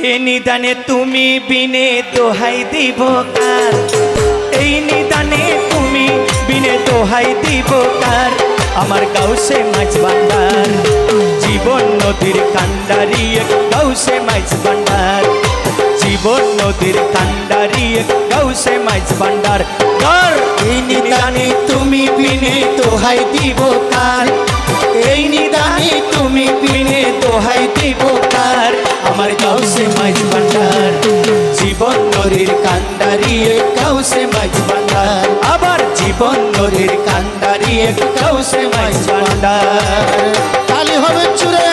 এই নিদানে তুমি বিনে দোহাই দিব কার, এই নিদানে তুমি বিনে দোহাই দিব কার, আমার গাউসে মাছ ভান্ডার, জীবন নদীর কান্ডারি গাউসে মাছ ভান্ডার, জীবন নদীর কান্ডারি গাউসে মাছ ভান্ডার। এই নিদানে তুমি বিনে দোহাই দিব কার, এই নিদানে তুমি বিনে দোহাই দিব কার, আমার গাউসে মাছ ভান্ডার, জীবন নদীর কান্ডারি গাউসে মাছ ভান্ডার, আবার জীবন নদীর কান্ডারি গাউসে মাছ ভান্ডার। তালি হবে চুরে।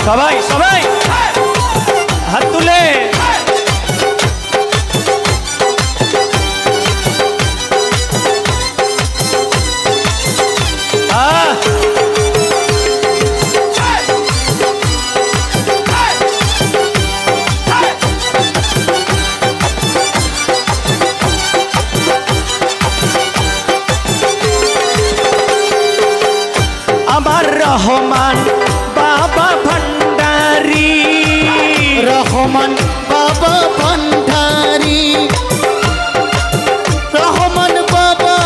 সবাই সবাই হাত তুলে আমার রহমান বাবা ভান্ডারি, রহমান বাবা ভান্ডারি, রহমান বাবা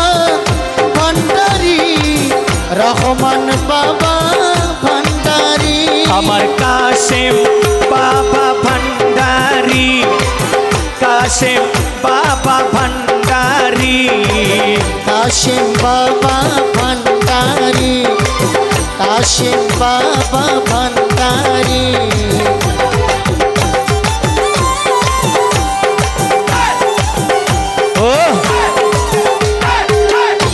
ভান্ডারি, রহমান বাবা ভান্ডারি, আমার কাশেম বাবা ভান্ডারি, কাশেম বাবা ভান্ডারি, কাশেম বাবা ভান্ডারি, কাশেম বাবা ভান্ডারি। ও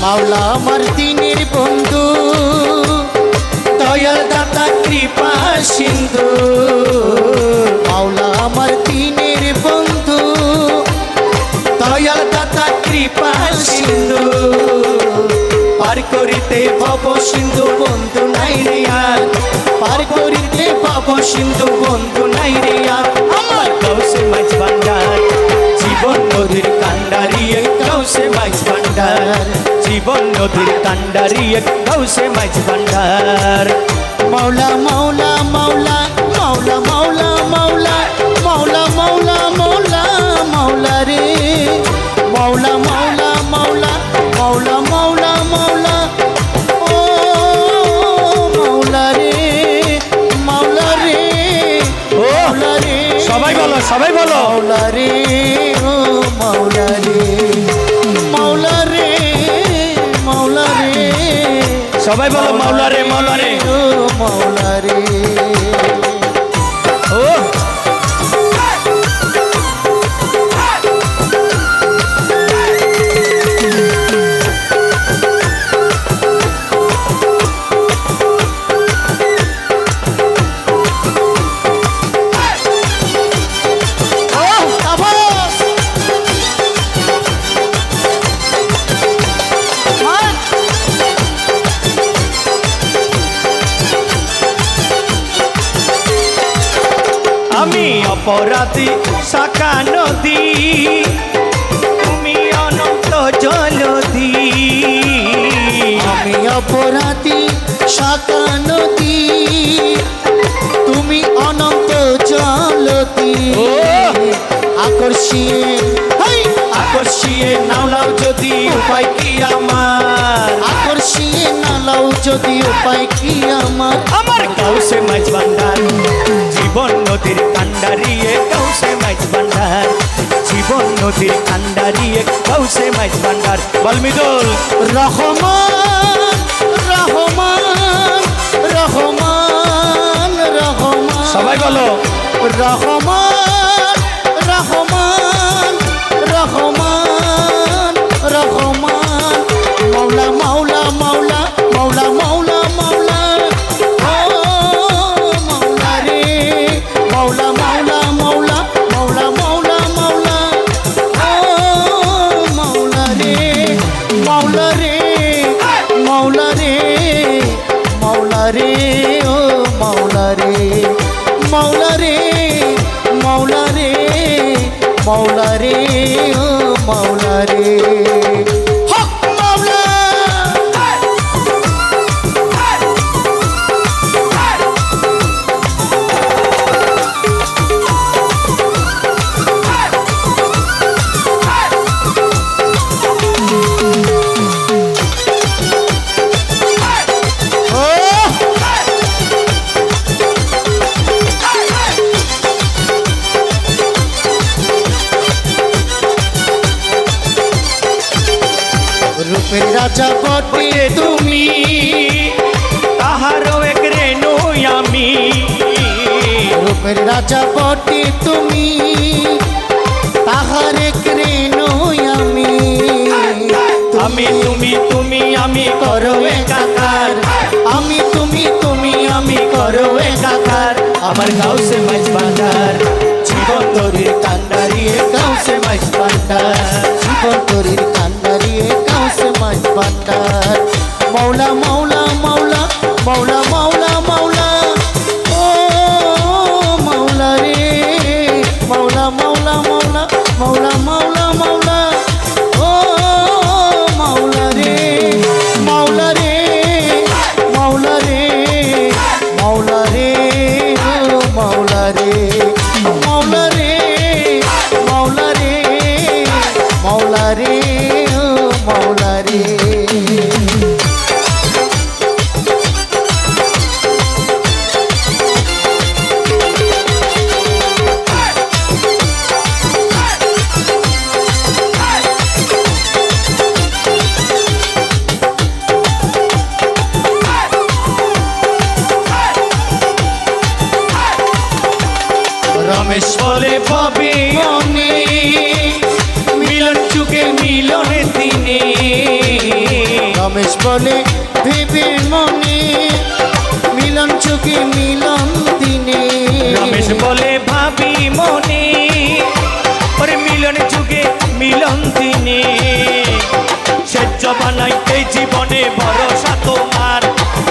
মাওলা আমার দিনের বন্ধু, দয়াল দাতা কৃপা সিন্ধু, মাওলা আমার দিনের বন্ধু, দয়াল দাতা কৃপা সিন্ধু, পার করিতে ভব সিন্ধু বন্ধু নাই রে আর, পার করিতে ভব সিন্ধু বন্ধু নাই রে আর, আমার গাউসে মাছ ভান্ডার, জীবন নদীর কান্ডারি গাউসে মাছ ভান্ডার, জীবন নদীর কান্ডারি গাউসে মাছ ভান্ডার। মাওলা মাওলা মাওলা মাওলা মাওলা মাওলা মাওলা মাওলা মাওলা মাওলা রে, মাওলা মাওলা মাওলা মাওলা মাওলা মাওলা, ও মাওলা রে, মাওলা রে, ও মাওলা রে, সবাই বলো সবাই বলো, মাওলা রে, ও মাওলা রে, মাওলা রে, মাওলা রে, সবাই বলো মাওলা রে মাওলা রে। ও মাওলা রে। ও আমি অপরাধী শাখা নদী, তুমি অনন্ত জলধি, আমি অপরাধী শাখা নদী, তুমি অনন্ত জলতি, ও আকর্ষিয়ে আকর্ষিয়ে নাও যদি উপায় কি আমার, আকর্ষিয়ে নালাও যদি উপায় কি আমার, আমার গাউসে মাছ ভান্ডার, জীবন নদীর কান্ডারি গাউসে মাছ ভান্ডার, জীবন নদীর কান্ডারি গাউসে মাছ ভান্ডার। বলমিদুল রহমান রহমান রহমান রহমান, সবাই বলো রহমান রহমান রহমান রহমান, মাওলা মাওলা মাওলা মাওলা মাওলা মাওলা, ও মাওলা রে, মাওলা মাওলা মাওলা মাওলা মাওলা মাওলা, ও মাওলা রে, মাওলা রে, মাওলা রে, মাওলা রে, ও মাওলা রে, মাওলা রে, মাওলা রে ও মাওলা রে হক মাওলা রূপের রাজা বটে তুমি তাহারও এক রেণু আমি রূপের রাজা বটে তুমি তাহার এক রেণু আমি আমি তুমি আমি করো একাকার আমি তুমি করো একাকার আমার গাউসে মাইজ ভান্ডার জীবন তরির কান্ডারিয়ে গাউসে মাইজ ভান্ডার জীবন তরির কান্ডারিয়ে কাউসে মাঝ ভান্ডার মৌলা মৌলা মৌলা মৌলা মৌলা মৌলা ও মৌলা রে মৌলা মৌলা মৌলা মৌলা মৌলা মৌলা ও মৌলা রে মৌলা রে মৌলা রে মৌলা রে ও মৌলা রে মৌলা রে মৌলা রে মৌলা রে ও মৌলা রে রমেশ বলে পাবে আমি মিলন যুগে মিলনের দিনে রমেশ বলে ভেবে মনে মিলন চোখে মিলন দিনে রমেশ বলে ভাবি মনে ওরে মিলন যুগে মিলন দিনে সে জমানাই এই জীবনে ভরসা তোমার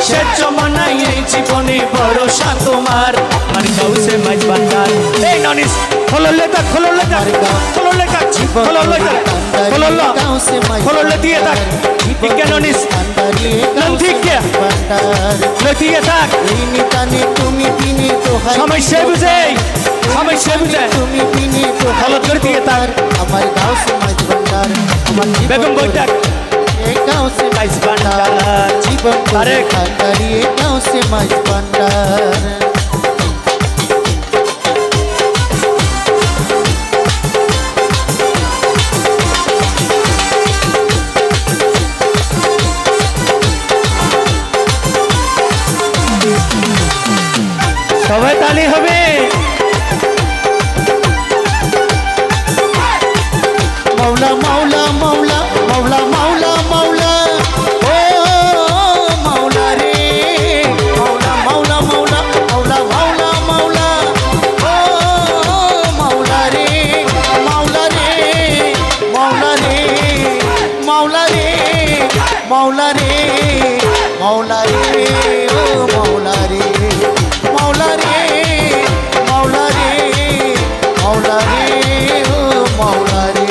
সে জমানাই এই জীবনে ভরসা তোমার আর গাউসে মাইজ ভান্ডার এই ননিস খোলো লেখা খোলো লেখা খোলো লেখা খোলো লেখা খোলো লা খোলো লেতিয়ে থাক কেন নিস লন্থিকে লেতিয়ে থাক নিতানে তুমি তিনি তো সমস্যা বুঝে সমস্যা বুঝে তুমি তিনি তো হালত করে দিয়ে তার আমার গাঁও সে মাঝ ভান্ডার আমার বেগম বৈঠাক গাঁও সে মাইজ ভান্ডার জীবন আরে ভান্ডারি গাঁও সে মাঝ ভান্ডার সবাই তালি হবে মৌলা মৌলা মৌলা মৌলা মৌলা মৌলা ও মৌলা রে মৌলা মৌলা মৌলা মৌলা মৌলা মৌলা ও মৌলা রে মৌলা রে মৌলা রে মৌলা রে মৌলা রে মৌলা রে ও মৌলা রে মৌলা রে মৌলা রে মৌলা রে ও মৌলা রে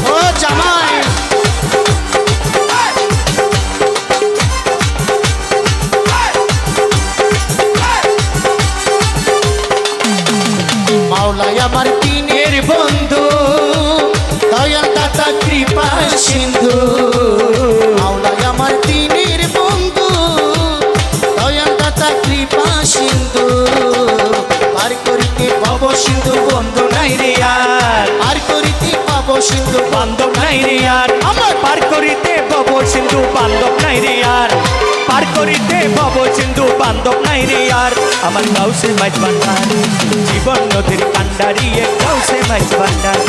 ও জামাই মাওলাই আমার দিনের বন্ধু দয়াল দাতা কৃপা সিন্ধু মাওলাই আমার দিনের বন্ধু দয়াল দাতা কৃপা সিন্ধু পার করিতে ভব সিন্ধু বন্ধু নাই রে আর পার করিতে পাব সিন্ধু বান্ধব নাই রে আর আমার পার করিতে ভব সিন্ধু বান্ধব নাই রে আর পার করিতে ভব সিন্ধু বান্ধব নাই রে আর আমার গাউসে মাইজ ভান্ডার জীবন নদীর কান্ডারিয়ে গাউসে মাইজ ভান্ডার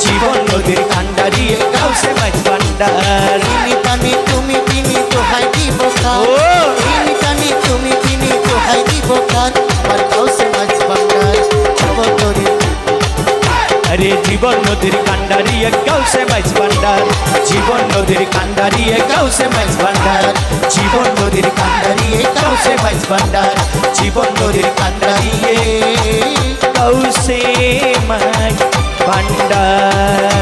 জীবন নদীর কান্ডারিয়ে গাউসে মাইজ ভান্ডার তিনি তানি তুমি তিনি তো হাই দিব কার ও তিনি তানি তুমি তিনি তো হাই দিব কার আমার গাও সে মাঝ বাংলার জীবন তরি আরে জীবন নদীর কান্ডারিয়ে গাউসে মাইজ ভান্ডার জীবন নদীর কান্ডারিয়ে গাউসে মাইজ ভান্ডার জীবন নদীর কান্ডারিয়ে গাউসে মাইজ ভান্ডার জীবন নদীর কান্ডারিয়ে গাউসে মাইজ ভান্ডার